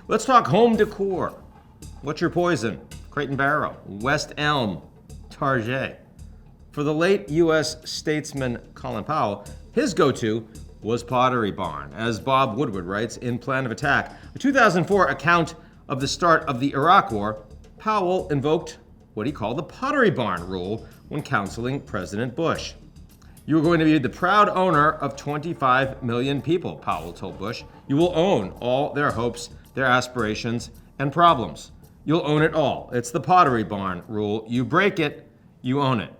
Let's talk home decor. What's your poison? Crate and Barrel, West Elm, Target. For the late U.S. statesman Colin Powell, his go-to was Pottery Barn. As Bob Woodward writes in Plan of Attack, a 2004 account of the start of the Iraq War, Powell invoked what he called the Pottery Barn rule when counseling President Bush. "You are going to be the proud owner of 25 million people," Powell told Bush. "You will own all their hopes, their aspirations, and problems. You'll own it all. It's the Pottery Barn rule. You break it, you own it."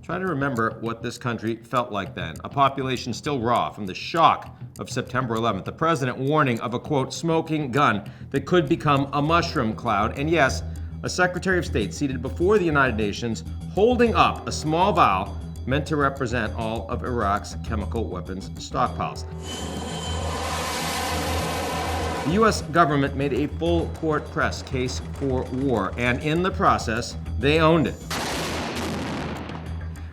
Try to remember what this country felt like then. A population still raw from the shock of September 11th. The president warning of a, quote, smoking gun that could become a mushroom cloud. And yes, a Secretary of State seated before the United Nations holding up a small vial meant to represent all of Iraq's chemical weapons stockpiles. The U.S. government made a full court press case for war, and in the process, they owned it.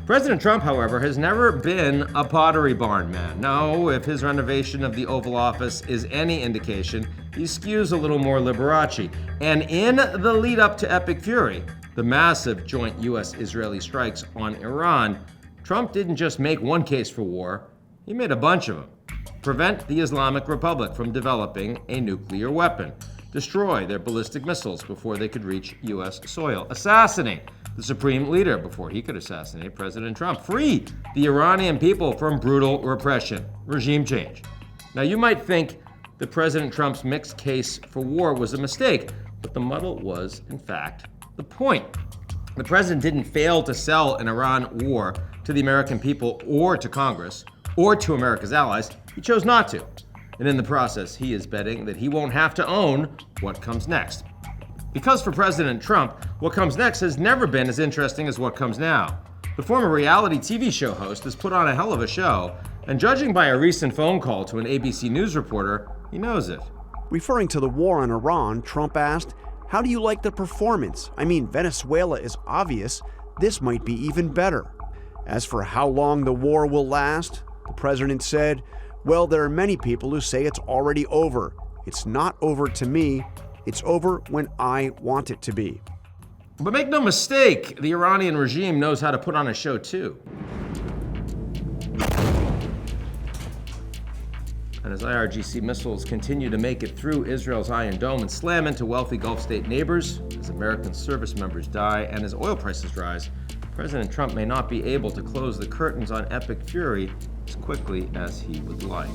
President Trump, however, has never been a Pottery Barn man. No, if his renovation of the Oval Office is any indication, he skews a little more Liberace. And in the lead up to Epic Fury, the massive joint U.S.-Israeli strikes on Iran, Trump didn't just make one case for war, he made a bunch of them. Prevent the Islamic Republic from developing a nuclear weapon. Destroy their ballistic missiles before they could reach U.S. soil. Assassinate the supreme leader before he could assassinate President Trump. Free the Iranian people from brutal repression. Regime change. Now, you might think that President Trump's mixed case for war was a mistake, but the muddle was, in fact, the point. The president didn't fail to sell an Iran war to the American people or to Congress or to America's allies. He chose not to. And in the process, he is betting that he won't have to own what comes next. Because for President Trump, what comes next has never been as interesting as what comes now. The former reality TV show host has put on a hell of a show, and judging by a recent phone call to an ABC News reporter, he knows it. Referring to the war on Iran, Trump asked, "How do you like the performance? I mean, Venezuela is obvious. This might be even better." As for how long the war will last, the president said, "Well, there are many people who say it's already over. It's not over to me. It's over when I want it to be." But make no mistake, the Iranian regime knows how to put on a show too. And as IRGC missiles continue to make it through Israel's Iron Dome and slam into wealthy Gulf state neighbors, as American service members die and as oil prices rise, President Trump may not be able to close the curtains on Epic Fury as quickly as he would like.